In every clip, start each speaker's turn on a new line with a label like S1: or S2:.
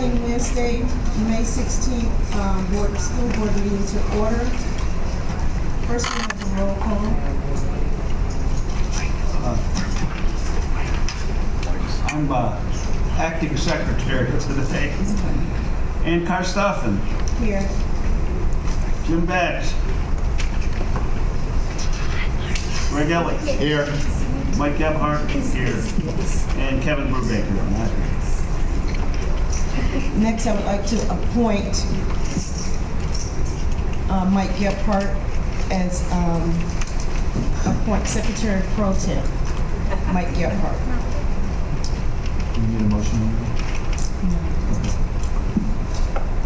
S1: calling Wednesday, May 16th, school board meeting to order. First we have a roll call.
S2: I'm acting secretary today. Ann Karstoffen,
S1: Here.
S2: Jim Bax, Greg Ellick,
S3: Here.
S2: Mike Gebhardt, here, and Kevin Brubaker. Not here.
S1: Next, I would like to appoint Mike Gebhardt as appoint Secretary Pro Tem. Mike Gebhardt.
S3: You need a motion?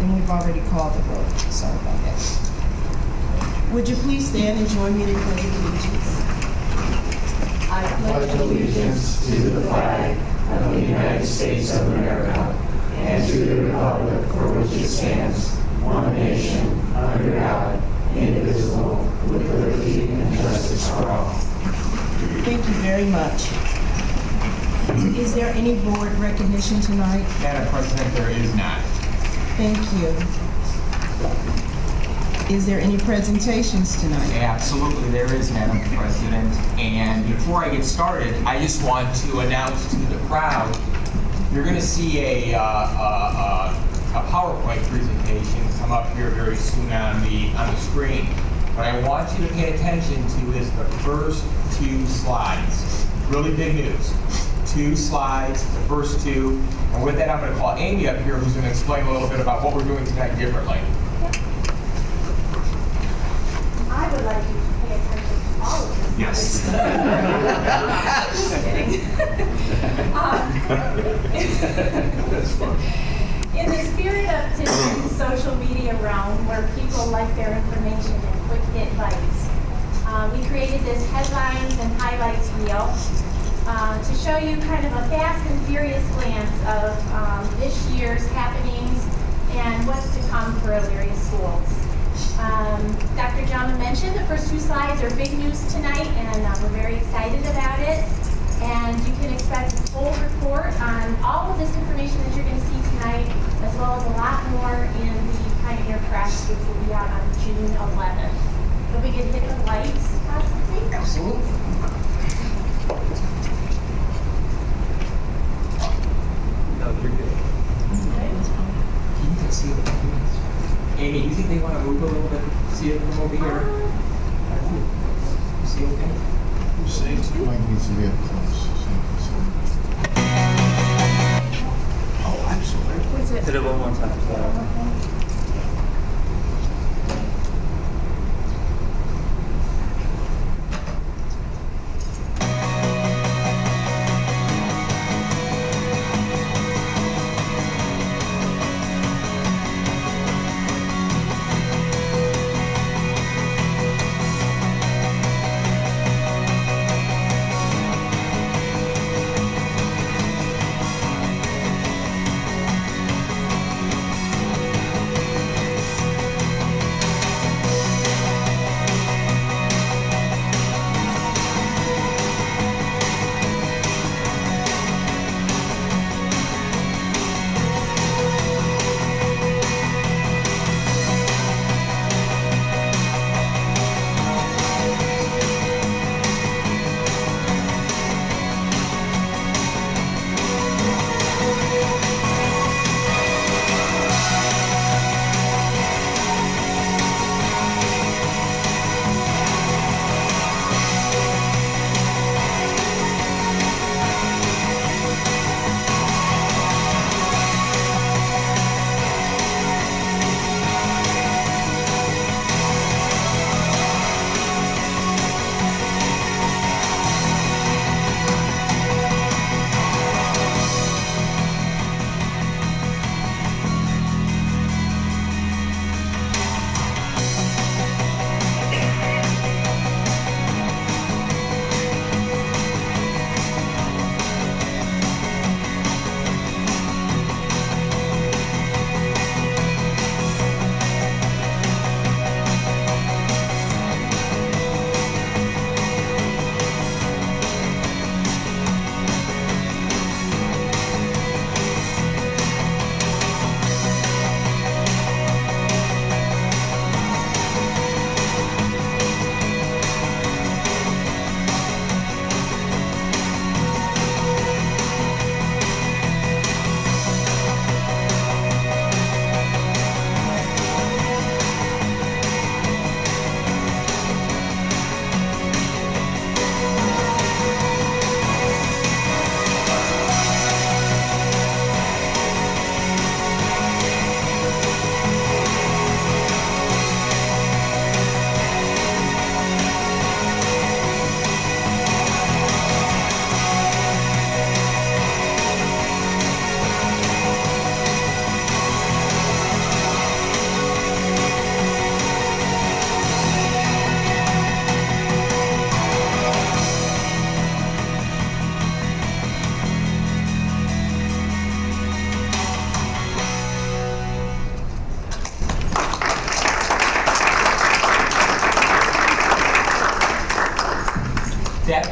S1: And we've already called the vote. Sorry about that. Would you please stand and join me in the pledge of allegiance? I
S4: pledge allegiance to the flag of the United States of America and to the republic for which it stands, one nation, under God, indivisible, with liberty and justice for all.
S1: Thank you very much. Is there any board recognition tonight?
S5: Madam President, there is not.
S1: Thank you. Is there any presentations tonight?
S5: Absolutely, there is, Madam President. And before I get started, I just want to announce to the crowd, you're going to see a PowerPoint presentation come up here very soon on the screen. What I want you to pay attention to is the first two slides. Really big news. 2 slides, the first 2. And with that, I'm going to call Amy up here, who's going to explain a little bit about what we're doing tonight differently.
S6: I would like you to pay attention to all of this.
S5: Yes.
S6: Just kidding. In the spirit of today's social media realm, where people like their information in quick hit bites, we created this headlines and highlights reel to show you kind of a fast and furious glance of this year's happenings and what's to come for Elyria schools. Dr. Jama mentioned the first 2 slides are big news tonight, and we're very excited about it. And you can expect a full report on all of this information that you're going to see tonight, as well as a lot more in the Pioneer Press, which will be out on June 11th. But we can hit the lights, possibly?
S5: Absolutely. No, you're good. You can see the computers. Amy, you think they want to move a little bit? See it from over here? You see okay?
S3: You see? Mike needs to be up close.
S2: Oh, I'm sorry.
S7: Hit it one more time.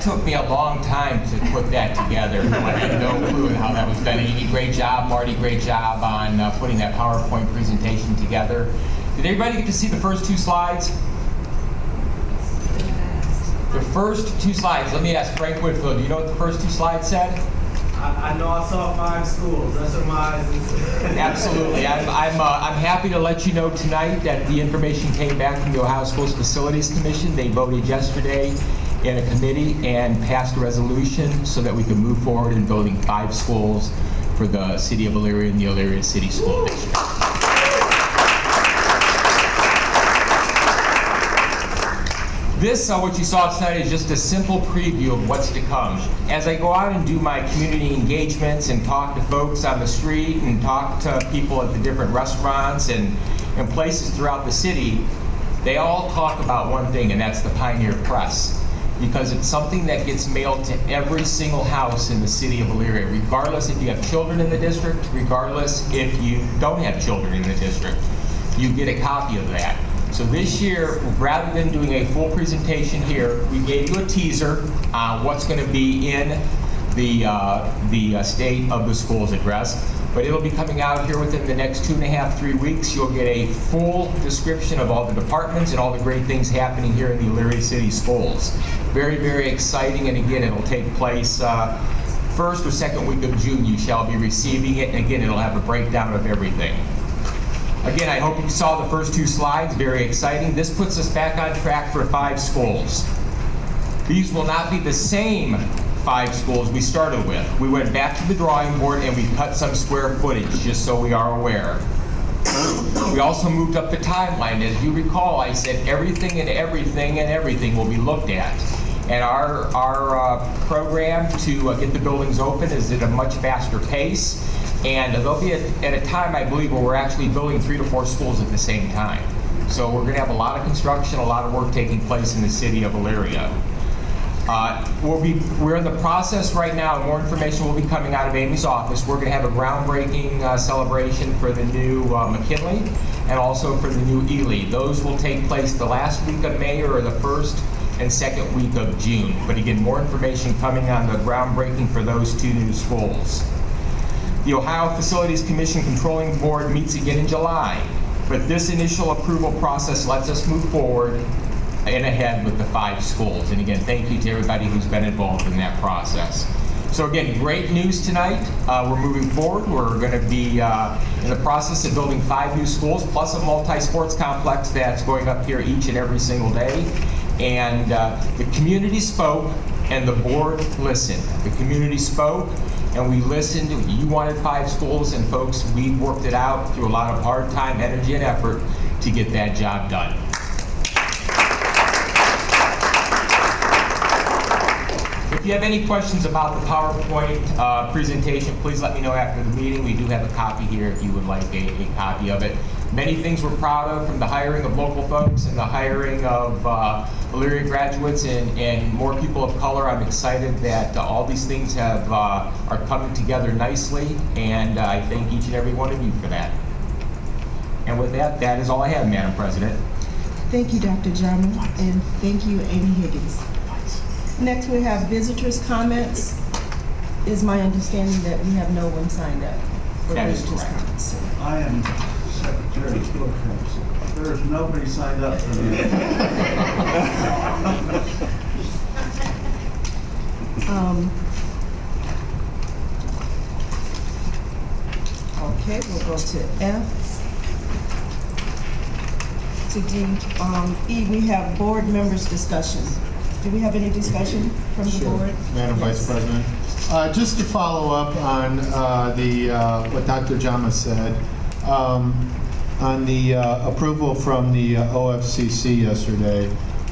S5: took me a long time to put that together. I had no clue how that was done. Amy, great job. Marty, great job on putting that PowerPoint presentation together. Did everybody get to see the first two slides? The first two slides, let me ask Frank Whitfield, do you know what the first two slides said?
S8: I know I saw 5 schools. That's what my eyes is.
S5: Absolutely. I'm happy to let you know tonight that the information came back from the Ohio Schools Facilities Commission. They voted yesterday in a committee and passed a resolution so that we can move forward in building 5 schools for the city of Elyria and the Elyria City School District. This, what you saw tonight, is just a simple preview of what's to come. As I go out and do my community engagements and talk to folks on the street and talk to people at the different restaurants and places throughout the city, they all talk about one thing, and that's the Pioneer Press. Because it's something that gets mailed to every single house in the city of Elyria, regardless if you have children in the district, regardless if you don't have children in the district. You get a copy of that. So this year, rather than doing a full presentation here, we gave you a teaser on what's going to be in the State of the Schools address. But it'll be coming out here within the next 2.5, 3 weeks. You'll get a full description of all the departments and all the great things happening here in the Elyria City Schools. Very, very exciting, and again, it'll take place first or second week of June. You shall be receiving it, and again, it'll have a breakdown of everything. Again, I hope you saw the first 2 slides, very exciting. This puts us back on track for 5 schools. These will not be the same 5 schools we started with. We went back to the drawing board and we cut some square footage, just so we are aware. We also moved up the timeline. As you recall, I said everything and everything and everything will be looked at. And our program to get the buildings open is at a much faster pace. And they'll be at a time, I believe, where we're actually building 3 to 4 schools at the same time. So we're going to have a lot of construction, a lot of work taking place in the city of Elyria. We're in the process right now. More information will be coming out of Amy's office. We're going to have a groundbreaking celebration for the new McKinley and also for the new Ely. Those will take place the last week of May or the first and second week of June. But again, more information coming on the groundbreaking for those 2 new schools. The Ohio Facilities Commission Controlling Board meets again in July, but this initial approval process lets us move forward and ahead with the 5 schools. And again, thank you to everybody who's been involved in that process. So again, great news tonight. We're moving forward. We're going to be in the process of building 5 new schools, plus a multi-sports complex that's going up here each and every single day. And the community spoke, and the board listened. The community spoke, and we listened. You wanted 5 schools, and folks, we worked it out through a lot of hard time, energy, and effort to get that job done. If you have any questions about the PowerPoint presentation, please let me know after the meeting. We do have a copy here if you would like a copy of it. Many things we're proud of, from the hiring of local folks and the hiring of Elyria graduates and more people of color. I'm excited that all these things are coming together nicely, and I thank each and every one of you for that. And with that, that is all I have, Madam President.
S1: Thank you, Dr. Jarman, and thank you, Amy Higgins. Next, we have visitors' comments. Is my understanding that we have no one signed up for
S5: That is
S1: visitors'
S5: correct.
S1: comments?
S3: I am Secretary of School Council. There's nobody signed up for me.
S1: Okay, we'll go to F. To D, E, we have board members' discussion. Do we have any discussion from the
S3: Sure.
S1: board?
S3: Madam Vice President. Just to follow up on what Dr. Jama said, on the approval from the OFCC yesterday,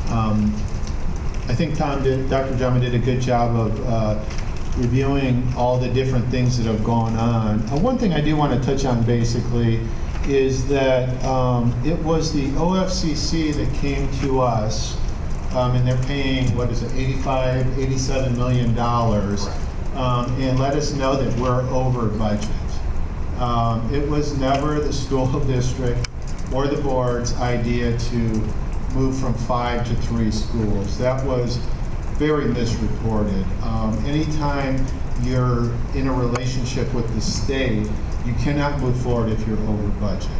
S3: I think Dr. Jama did a good job of reviewing all the different things that have gone on. One thing I do want to touch on basically is that it was the OFCC that came to us, and they're paying, what is it, $87 million, and let us know that we're over budget. It was never the school district or the board's idea to move from 5 to 3 schools. That was very misreported. Anytime you're in a relationship with the state, you cannot move forward if you're over budget.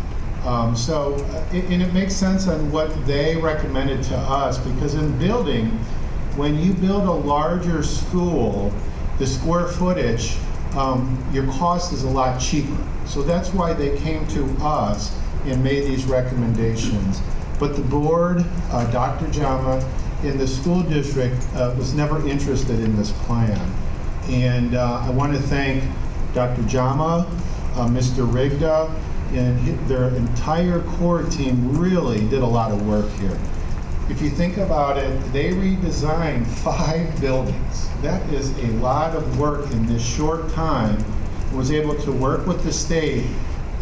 S3: And it makes sense on what they recommended to us, because in building, when you build a larger school, the square footage, your cost is a lot cheaper. So that's why they came to us and made these recommendations. But the board, Dr. Jama, in the school district was never interested in this plan. And I want to thank Dr. Jama, Mr. Rigda, and their entire core team really did a lot of work here. If you think about it, they redesigned 5 buildings. That is a lot of work in this short time. Was able to work with the state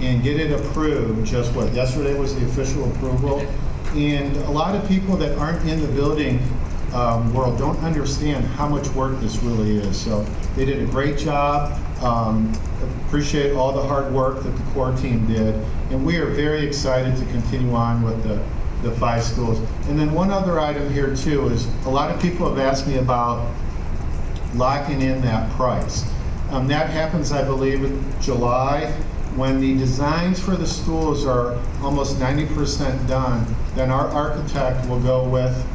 S3: and get it approved. Just what, yesterday was the official approval? And a lot of people that aren't in the building world don't understand how much work this really is. So they did a great job. Appreciate all the hard work that the core team did. And we are very excited to continue on with the 5 schools. And then one other item here too is a lot of people have asked me about locking in that price. That happens, I believe, in July. When the designs for the schools are almost 90% done, then our architect will go with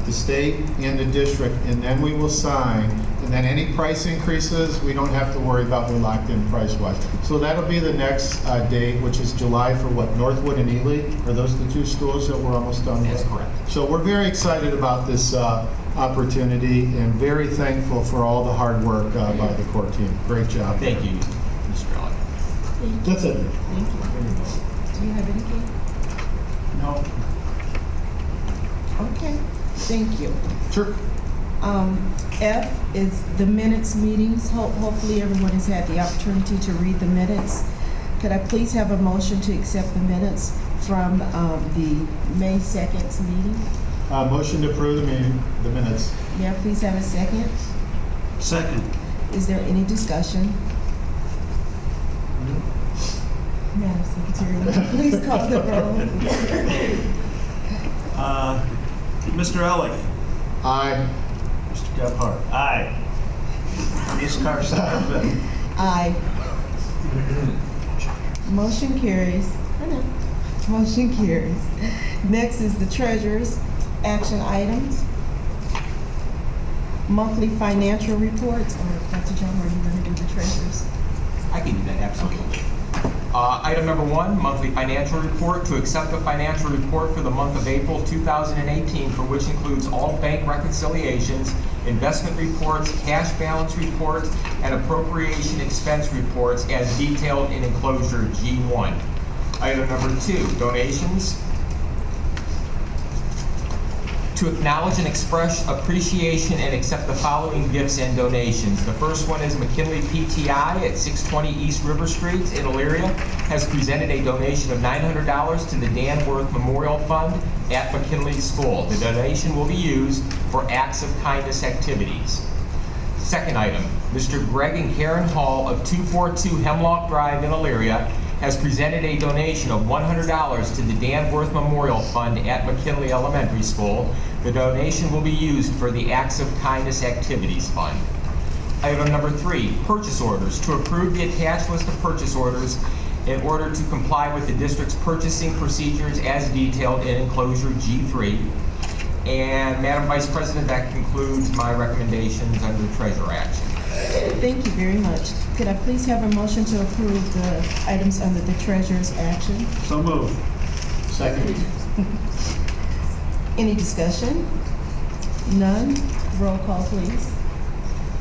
S3: the state and the district, and then we will sign. And then any price increases, we don't have to worry about, we're locked in price-wise. So that'll be the next date, which is July for what, Northwood and Ely? Are those the 2 schools that we're almost done with?
S5: That's correct.
S3: So we're very excited about this opportunity and very thankful for all the hard work by the core team. Great job.
S5: Thank you, Mr. Elliott.
S3: That's it.
S1: Thank you. Do you have anything?
S2: No.
S1: Okay, thank you.
S3: Sure.
S1: F is the minutes meetings. Hopefully everyone has had the opportunity to read the minutes. Could I please have a motion to accept the minutes from the May 2nd meeting?
S3: Motion to approve the minutes.
S1: May I please have a second?
S2: Second.
S1: Is there any discussion? Madam Secretary, will you please call the roll.
S2: Mr. Ellick.
S3: Aye.
S2: Mr. Gebhardt. Aye. Ms. Carson.
S1: Aye. Motion carries. Motion carries. Next is the treasurer's action items. Monthly financial reports, or Dr. John, are you going to do the treasurer's?
S5: I can do that, absolutely. Item number 1, monthly financial report. To accept the financial report for the month of April 2018, for which includes all bank reconciliations, investment reports, cash balance reports, and appropriation expense reports as detailed in enclosure G1. Item number 2, donations. To acknowledge and express appreciation and accept the following gifts and donations. The first one is McKinley PTI at 620 East River Street in Elyria has presented a donation of $900 to the Dan Worth Memorial Fund at McKinley School. The donation will be used for acts of kindness activities. Second item, Mr. Greg and Karen Hall of 242 Hemlock Drive in Elyria has presented a donation of $100 to the Dan Worth Memorial Fund at McKinley Elementary School. The donation will be used for the Acts of Kindness Activities Fund. Item number 3, purchase orders. To approve the attached list of purchase orders in order to comply with the district's purchasing procedures as detailed in enclosure G3. And Madam Vice President, that concludes my recommendations under treasurer action.
S1: Thank you very much. Could I please have a motion to approve the items under the treasurer's action?
S2: So moved.
S3: Second.
S1: Any discussion? None? Roll call, please.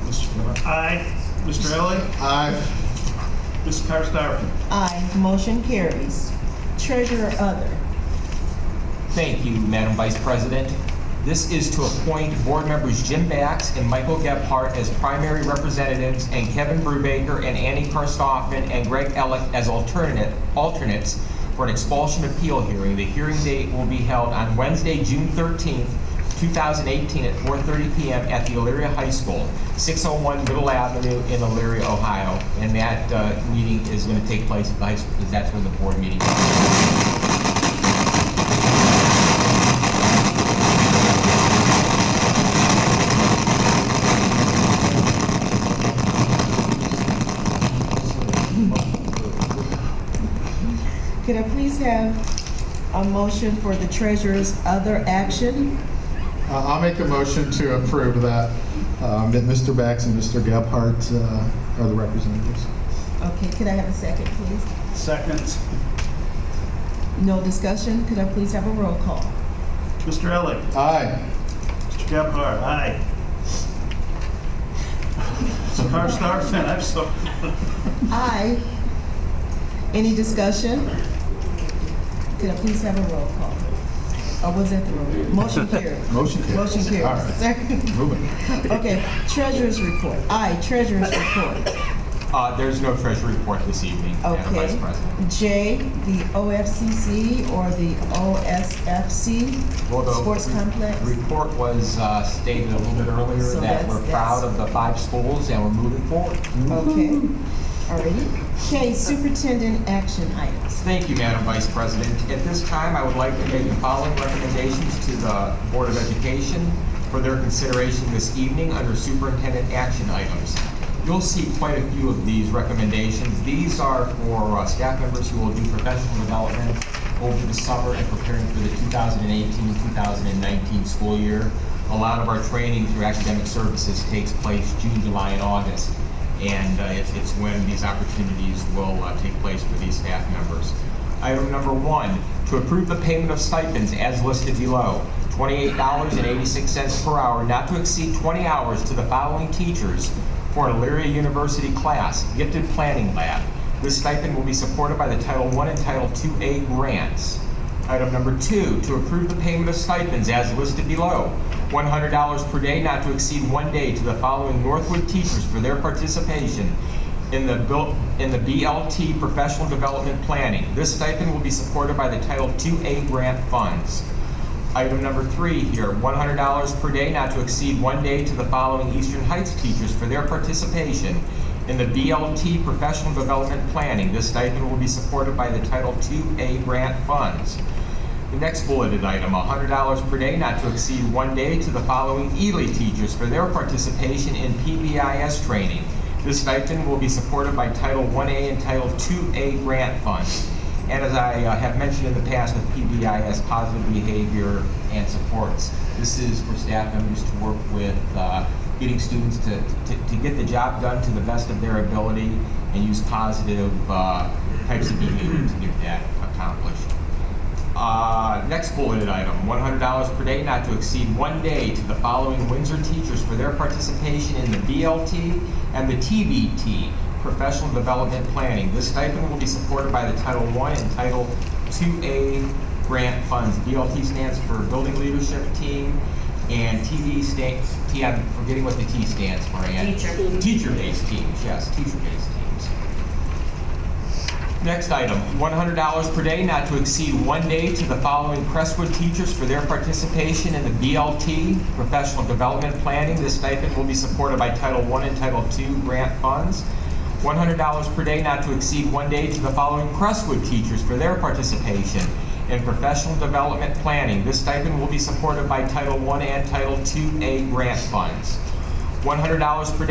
S2: Mr. Gebhardt. Aye. Mr. Ellick.
S3: Aye.
S2: Ms. Carson.
S1: Aye. Motion carries. Treasurer other.
S5: Thank you, Madam Vice President. This is to appoint board members Jim Bax and Michael Gebhardt as primary representatives, and Kevin Brubaker and Annie Karstoffen and Greg Ellick as alternates for an expulsion appeal hearing. The hearing date will be held on Wednesday, June 13th, 2018 at 4:30 p.m. at the Elyria High School, 601 Middle Avenue in Elyria, Ohio. And that meeting is going to take place at the high school because that's where the board meeting is.
S1: have a motion for the treasurer's other action?
S3: I'll make a motion to approve that Mr. Bax and Mr. Gebhardt are the representatives.
S1: Okay, could I have a second, please?
S2: Second.
S1: No discussion? Could I please have a roll call?
S2: Mr. Elick.
S3: Aye.
S2: Mr. Gebhardt, aye. Mr. Karstafen, I'm sorry.
S1: Aye. Any discussion? Could I please have a roll call? Or was that the roll? Motion carries.
S3: Motion carries.
S1: Motion carries.
S3: All right. Moving.
S1: Okay, treasurer's report. Aye, treasurer's report.
S5: There's no treasury report this evening, Madam Vice
S1: Okay.
S5: President.
S1: J, the OFCC or the OSFC
S5: Well, the
S1: Sports Complex?
S5: report was stated a little bit earlier
S1: So
S5: that
S1: that's-
S5: we're proud of the 5 schools and we're moving forward.
S1: Okay, alrighty. K, superintendent action items.
S5: Thank you, Madam Vice President. At this time, I would like to make the following recommendations to the Board of Education for their consideration this evening under superintendent action items. You'll see quite a few of these recommendations. These are for staff members who will do professional development over the summer and preparing for the 2018-2019 school year. A lot of our training through academic services takes place June, July, and August. And it's when these opportunities will take place for these staff members. Item number 1, to approve the payment of stipends as listed below. $28.86 per hour, not to exceed 20 hours to the following teachers for an Elyria University class, Gifted Planning Lab. This stipend will be supported by the Title I and Title IIA grants. Item number 2, to approve the payment of stipends as listed below. $100 per day, not to exceed 1 day to the following Northwood teachers for their participation in the BLT Professional Development Planning. This stipend will be supported by the Title IIA grant funds. Item number 3 here, $100 per day, not to exceed 1 day to the following Eastern Heights teachers for their participation in the BLT Professional Development Planning. This stipend will be supported by the Title IIA grant funds. The next bulleted item, $100 per day, not to exceed 1 day to the following Ely teachers for their participation in PBIS training. This stipend will be supported by Title IA and Title IIA grant funds. And as I have mentioned in the past with PBIS, positive behavior and supports, this is for staff members to work with getting students to get the job done to the best of their ability and use positive types of behavior to get that accomplished. Next bulleted item, $100 per day, not to exceed 1 day to the following Windsor teachers for their participation in the BLT and the TBT, Professional Development Planning. This stipend will be supported by the Title I and Title IIA grant funds. BLT stands for Building Leadership Team, and TB stands, I'm forgetting what the T stands for, Ann. Teacher-based teams, yes, teacher-based teams. Next item, $100 per day, not to exceed 1 day to the following Crestwood teachers for their participation in the BLT, Professional Development Planning. This stipend will be supported by Title I and Title II grant funds. $100 per day, not to exceed 1 day to the following Crestwood teachers for their participation in Professional Development Planning. This stipend will be supported by Title I and Title IIA grant funds. $100 per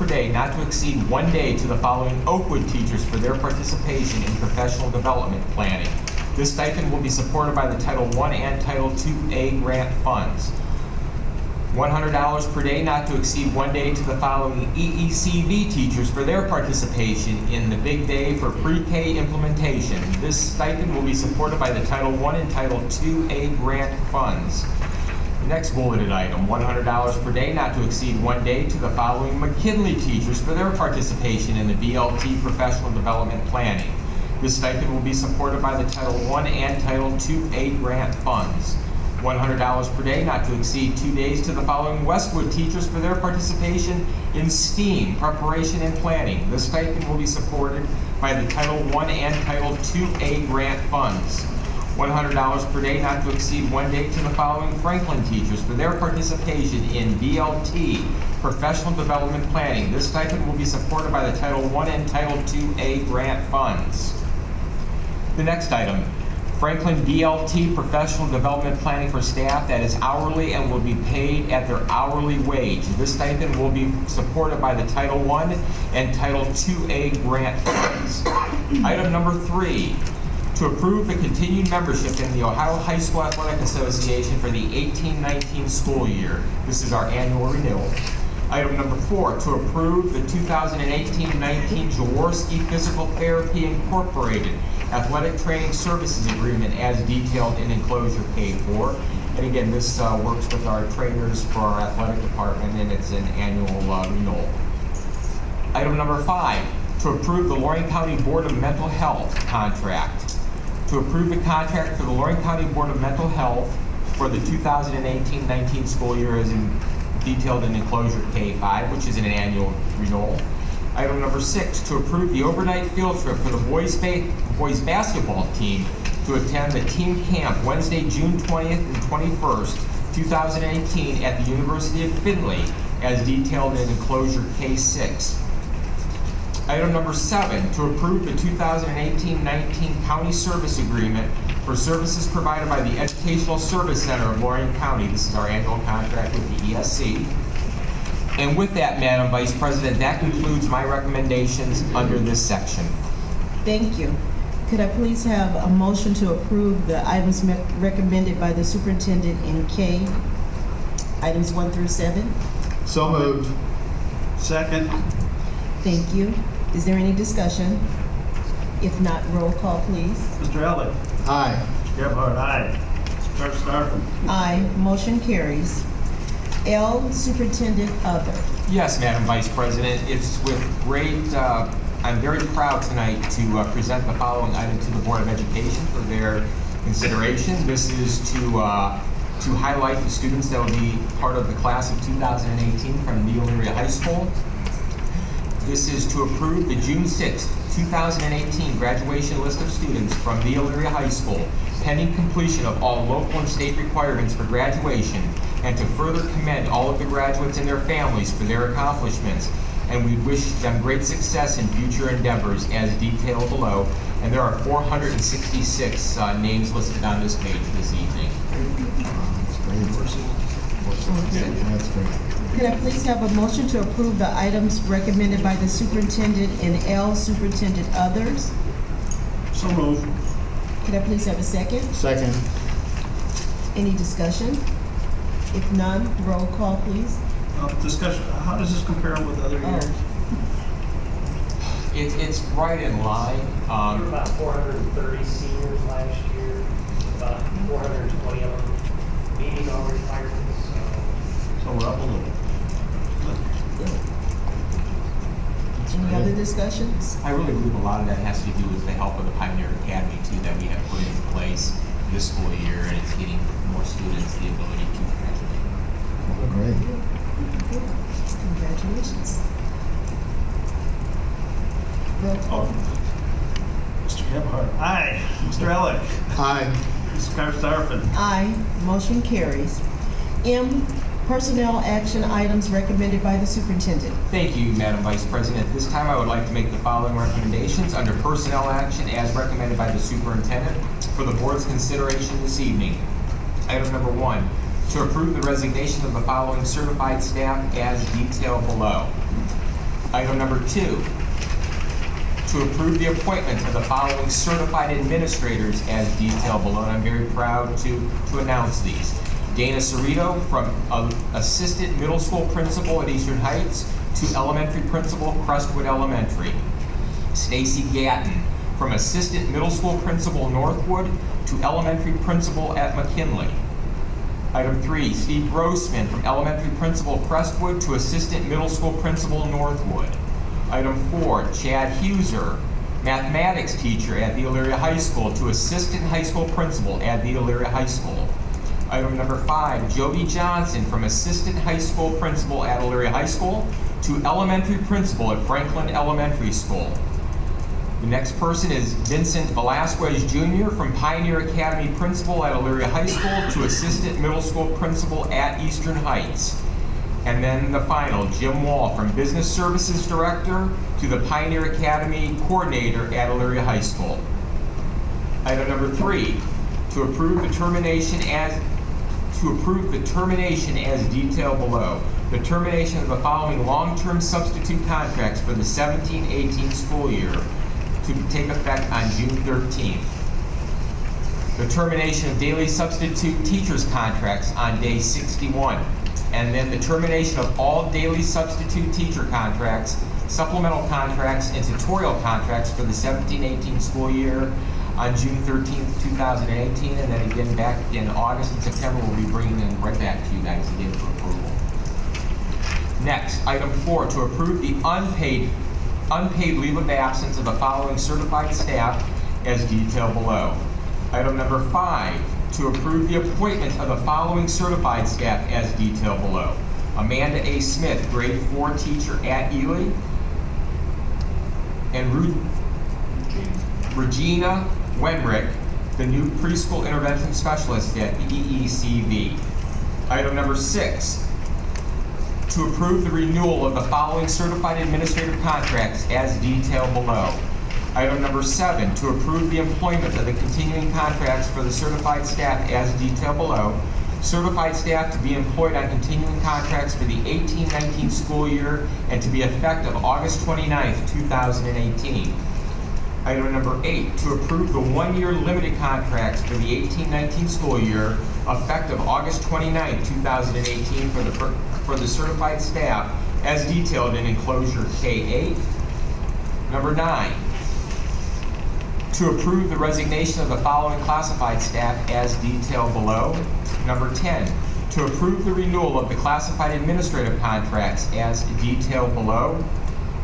S5: day, not to exceed 1 day to the following Oakwood teachers for their participation in Professional Development Planning. This stipend will be supported by the Title I and Title IIA grant funds. $100 per day, not to exceed 1 day to the following EECV teachers for their participation in the Big Day for Pre-K implementation. This stipend will be supported by the Title I and Title IIA grant funds. Next bulleted item, $100 per day, not to exceed 1 day to the following McKinley teachers for their participation in the BLT Professional Development Planning. This stipend will be supported by the Title I and Title IIA grant funds. $100 per day, not to exceed 2 days to the following Westwood teachers for their participation in STEAM, Preparation and Planning. This stipend will be supported by the Title I and Title IIA grant funds. $100 per day, not to exceed 1 day to the following Franklin teachers for their participation in BLT, Professional Development Planning. This stipend will be supported by the Title I and Title IIA grant funds. The next item, Franklin BLT Professional Development Planning for staff that is hourly and will be paid at their hourly wage. This stipend will be supported by the Title I and Title IIA grant funds. Item number 3, To approve the continued membership in the Ohio High School Athletic Association for the 18-19 school year. This is our annual renewal. Item number 4, to approve the 2018-19 Jaworski Physical Therapy Incorporated Athletic Training Services Agreement as detailed in enclosure K4. And again, this works with our trainers for our athletic department, and it's an annual renewal. Item number 5, to approve the Lorain County Board of Mental Health contract. To approve the contract for the Lorain County Board of Mental Health for the 2018-19 school year as detailed in enclosure K5, which is an annual renewal. Item number 6, to approve the overnight field trip for the boys basketball team to attend the team camp Wednesday, June 20th and 21st, 2018 at the University of Findlay as detailed in enclosure K6. Item number 7, to approve the 2018-19 county service agreement for services provided by the Educational Service Center of Lorain County. This is our annual contract with the ESC. And with that, Madam Vice President, that concludes my recommendations under this section.
S1: Thank you. Could I please have a motion to approve the items recommended by the superintendent in K, items 1 through 7?
S3: So moved.
S2: Second.
S1: Thank you. Is there any discussion? If not, roll call, please.
S2: Mr. Elick.
S3: Aye.
S2: Mr. Gebhardt, aye. Dr. Starfin.
S1: Aye. Motion carries. L, Superintendent Other.
S5: Yes, Madam Vice President, it's with great, I'm very proud tonight to present the following item to the Board of Education for their consideration. This is to highlight the students that will be part of the class of 2018 from the Elyria High School. This is to approve the June 6th, 2018 graduation list of students from the Elyria High School, pending completion of all local and state requirements for graduation, and to further commend all of the graduates and their families for their accomplishments. And we wish them great success in future endeavors as detailed below. And there are 466 names listed on this page this evening.
S3: That's great.
S1: Could I please have a motion to approve the items recommended by the superintendent in L, Superintendent Others?
S2: So moved.
S1: Could I please have a second?
S3: Second.
S1: Any discussion? If none, roll call, please.
S2: Discussion, how does this compare with other years?
S5: It's right in line.
S7: There were about 430 seniors last year, about 420 of them meeting all requirements.
S2: So we're up a little.
S1: Any other discussions?
S5: I really believe a lot of that has to do with the help of the Pioneer Academy too that we have put in place this school year, and it's getting more students the ability to graduate.
S3: Oh, great.
S1: Congratulations. Roll call.
S2: Mr. Gebhardt. Aye. Mr. Elick.
S3: Aye.
S2: Mr. Starfin.
S1: Aye. Motion carries. M, personnel action items recommended by the superintendent.
S5: Thank you, Madam Vice President. This time I would like to make the following recommendations under personnel action as recommended by the superintendent for the board's consideration this evening. Item number 1, to approve the resignation of the following certified staff as detailed below. Item number 2, to approve the appointment of the following certified administrators as detailed below, and I'm very proud to announce these. Dana Cerrito from Assistant Middle School Principal at Eastern Heights to Elementary Principal, Crestwood Elementary. Stacy Gatton from Assistant Middle School Principal, Northwood to Elementary Principal at McKinley. Item 3, Steve Grossman from Elementary Principal, Crestwood to Assistant Middle School Principal, Northwood. Item 4, Chad Huser, Mathematics Teacher at the Elyria High School to Assistant High School Principal at the Elyria High School. Item number 5, Jody Johnson from Assistant High School Principal at Elyria High School to Elementary Principal at Franklin Elementary School. The next person is Vincent Velasquez Jr. from Pioneer Academy Principal at Elyria High School to Assistant Middle School Principal at Eastern Heights. And then the final, Jim Wall from Business Services Director to the Pioneer Academy Coordinator at Elyria High School. Item number 3, to approve the termination as detailed below. The termination of the following long-term substitute contracts for the 17-18 school year to take effect on June 13th. The termination of daily substitute teachers' contracts on day 61. And then the termination of all daily substitute teacher contracts, supplemental contracts, and tutorial contracts for the 17-18 school year on June 13th, 2018. And then again back in August and September, we'll be bringing them right back to you guys again for approval. Next, item 4, to approve the unpaid leave of absence of the following certified staff as detailed below. Item number 5, to approve the appointment of the following certified staff as detailed below. Amanda A. Smith, grade 4 teacher at Ely, and Regina Wenrick, the new preschool intervention specialist at EECV. Item number 6, to approve the renewal of the following certified administrative contracts as detailed below. Item number 7, to approve the employment of the continuing contracts for the certified staff as detailed below. Certified staff to be employed on continuing contracts for the 18-19 school year and to be effective August 29th, 2018. Item number 8, to approve the one-year limited contracts for the 18-19 school year effective August 29th, 2018 for the certified staff as detailed in enclosure K8. Number 9, to approve the resignation of the following classified staff as detailed below. Number 10, to approve the renewal of the classified administrative contracts as detailed below.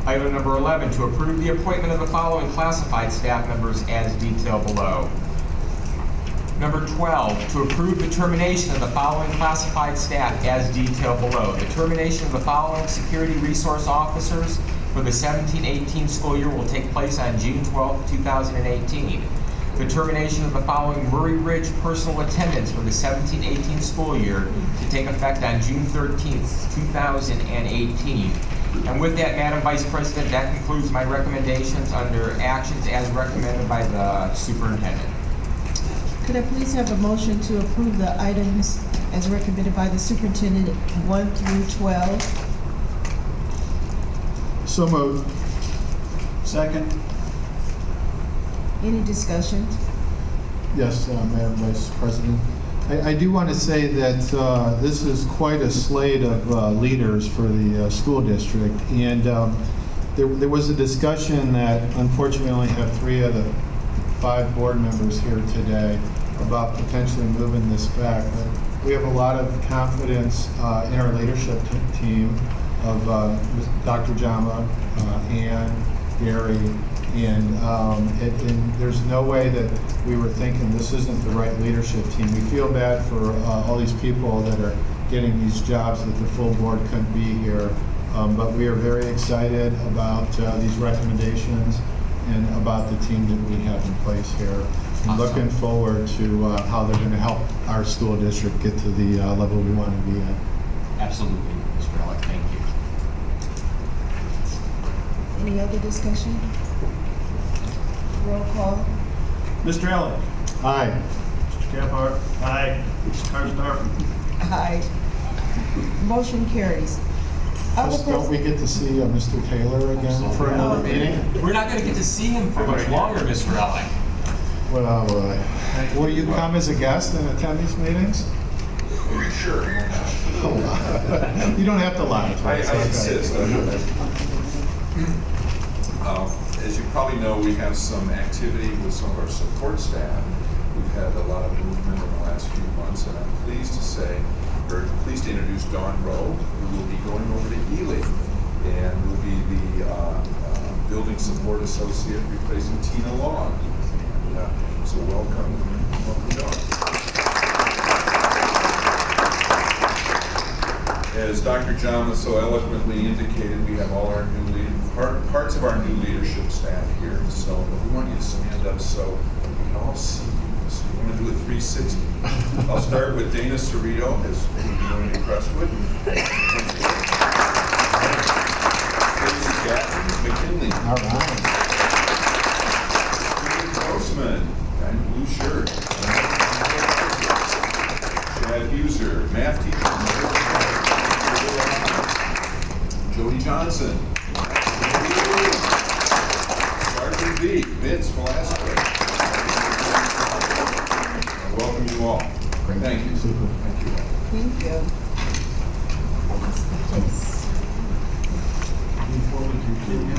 S5: Item number 11, to approve the appointment of the following classified staff members as detailed below. Number 12, to approve the termination of the following classified staff as detailed below. The termination of the following security resource officers for the 17-18 school year will take place on June 12, 2018. The termination of the following Murray Ridge personal attendants for the 17-18 school year to take effect on June 13, 2018. And with that, Madam Vice President, that concludes my recommendations under actions as recommended by the superintendent.
S1: Could I please have a motion to approve the items as recommended by the superintendent 1 through 12?
S3: So moved.
S2: Second.
S1: Any discussion?
S3: Yes, Madam Vice President. I do want to say that this is quite a slate of leaders for the school district. And there was a discussion that unfortunately we only have 3 of the 5 board members here today about potentially moving this back. But we have a lot of confidence in our leadership team of Dr. Jama, Ann, Gary, and there's no way that we were thinking this isn't the right leadership team. We feel bad for all these people that are getting these jobs that the full board couldn't be here, but we are very excited about these recommendations and about the team that we have in place here. And looking forward to how they're going to help our school district get to the level we want to be at.
S5: Absolutely, Mr. Ellick, thank you.
S1: Any other discussion? Roll call.
S2: Mr. Ellick.
S3: Aye.
S2: Mr. Gephardt. Aye. Mr. Karsdorf.
S1: Aye. Motion carries.
S3: Just don't we get to see Mr. Taylor again for another meeting?
S5: We're not going to get to see him for much longer, Mr. Ellick.
S3: Well, will you come as a guest and attend these meetings?
S9: Sure.
S3: You don't have to lie.
S9: I insist. As you probably know, we have some activity with some of our support staff. We've had a lot of movement in the last few months, and I'm pleased to say, we're pleased to introduce Dawn Rowe, who will be going over to Ely, and will be the building support associate replacing Tina Long. And, so welcome Dawn. As Dr. Jama so eloquently indicated, we have all our new parts of our new leadership staff here. So we want you to stand up so we can all see you. So you want to do it 360. I'll start with Dana Cerrito, as we're going to Crestwood. Kathy McKinley.
S3: All right.
S9: Jimmy Grossman, guy in blue shirt. Chad Huser, math teacher. Jody Johnson. Sergeant B, Vince Velasquez. all. Thank you.
S3: Super.
S9: Thank you all.
S1: Thank you.
S2: Before we continue,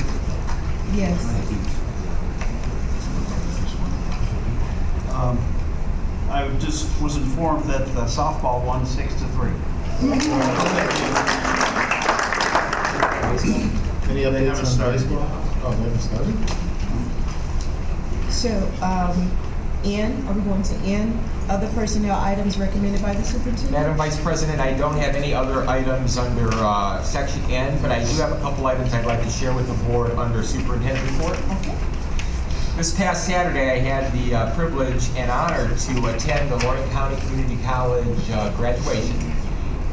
S1: Yes.
S2: I just was informed that the softball won 6-3.
S3: Any
S2: They
S3: updates
S2: haven't
S3: on
S2: started
S3: baseball? Oh, they haven't started?
S1: So, N, are we going to N? Other personnel items recommended by the superintendent?
S5: Madam Vice President, I don't have any other items under section N, but I do have a couple items I'd like to share with the board under superintendent report.
S1: Okay.
S5: This past Saturday, I had the privilege and honor to attend the Lorraine County Community College graduation.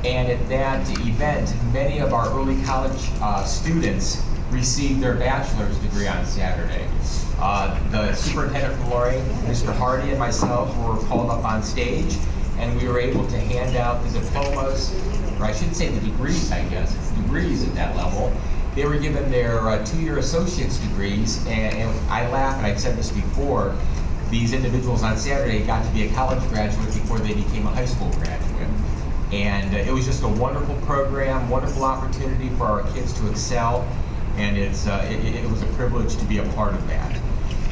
S5: And at that event, many of our early college students received their bachelor's degree on Saturday. The superintendent from Lorraine, Mr. Hardy, and myself were called up on stage, and we were able to hand out the diplomas, or I should say the degrees, I guess. It's degrees at that level. They were given their two-year associate's degrees, and I laugh, and I've said this before, these individuals on Saturday got to be a college graduate before they became a high school graduate. And it was just a wonderful program, wonderful opportunity for our kids to excel, and it was a privilege to be a part of that.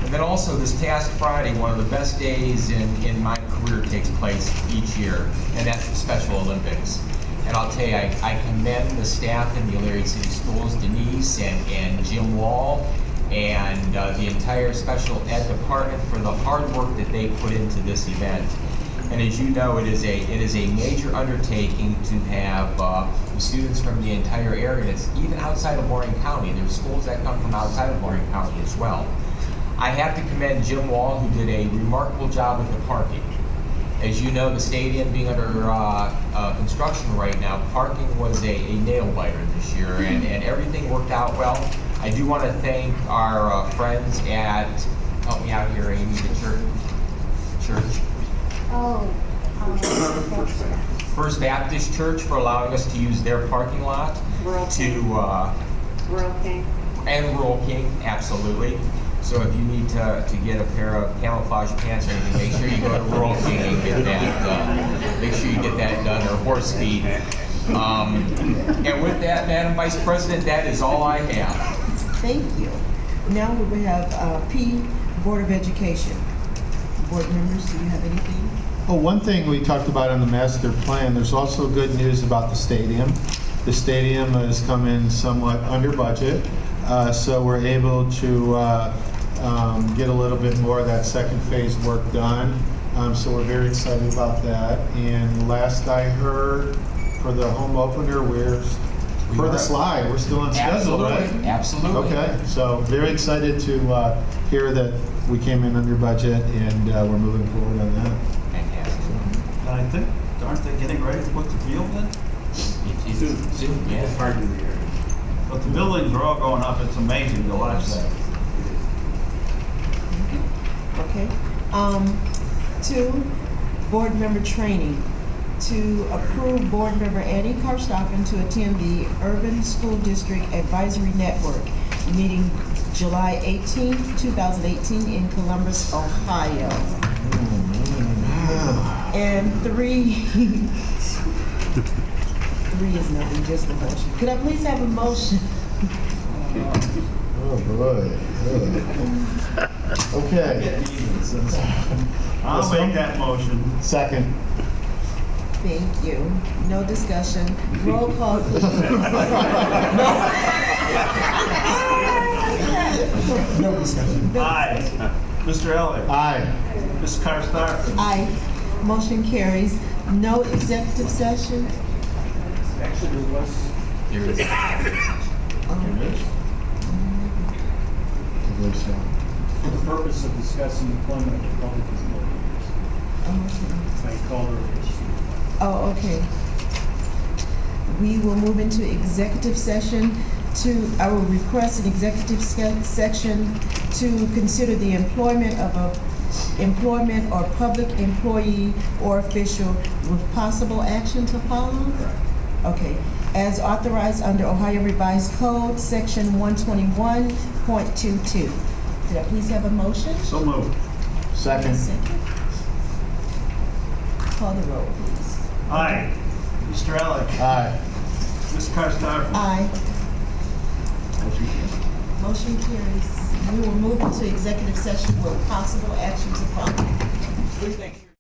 S5: And then also this past Friday, one of the best days in my career takes place each year, and that's the Special Olympics. And I'll tell you, I commend the staff in the Elyria City Schools, Denise and Jim Wall, and the entire special ed department for the hard work that they put into this event. And as you know, it is a major undertaking to have students from the entire area. It's even outside of Lorraine County. There's schools that come from outside of Lorraine County as well. I have to commend Jim Wall, who did a remarkable job with the parking. As you know, the stadium being under construction right now, parking was a nail biter this year, and everything worked out well. I do want to thank our friends at, help me out here, Amy, the church. First Baptist Church for allowing us to use their parking lot. Rural King. And Rural King, absolutely. So if you need to get a pair of camouflage pants or anything, make sure you go to Rural King and get that. Make sure you get that done, or horse feed. And with that, Madam Vice President, that is all I have.
S1: Thank you. Now we will have P, Board of Education. Board members, do you have anything?
S3: Oh, one thing we talked about in the master plan, there's also good news about the stadium. The stadium has come in somewhat under budget, so we're able to get a little bit more of that second phase work done. So we're very excited about that. And last I heard, for the home opener, we're the slide. We're still on schedule, right?
S5: Absolutely.
S3: Okay, so very excited to hear that we came in under budget, and we're moving forward on that.
S2: And I think, aren't they getting ready to put the field in?
S5: Soon, yeah.
S2: But the buildings are all going up. It's amazing to watch that.
S1: Okay. 2, board member training. To approve board member Annie Karstoffen to attend the Urban School District Advisory Network meeting July 18th, 2018 in Columbus, Ohio. And 3, 3 is nothing, just a motion. Could I please have a motion?
S3: Oh, boy. Okay.
S2: I'll make that motion.
S3: Second.
S1: Thank you. No discussion. Roll call, please.
S3: No discussion.
S2: Aye. Mr. Eller.
S3: Aye.
S2: Ms. Karstoffen.
S1: Aye. Motion carries. No executive session.
S7: Actually, there was,
S5: There is.
S7: for the purpose of discussing employment of public employees, I called her.
S1: Oh, okay. We will move into executive session I will request an executive section to consider the employment of employment or public employee or official with possible action to follow? Okay. As authorized under Ohio Revised Code, Section 121.22. Did I please have a motion?
S2: So moved.
S3: Second.
S1: Call the roll, please.
S2: Aye. Mr. Elick.
S3: Aye.
S2: Mr. Karstoffen.
S1: Aye.
S2: Motion carries.
S1: Motion carries. We will move into executive session where possible actions are followed.
S2: Please, thank you.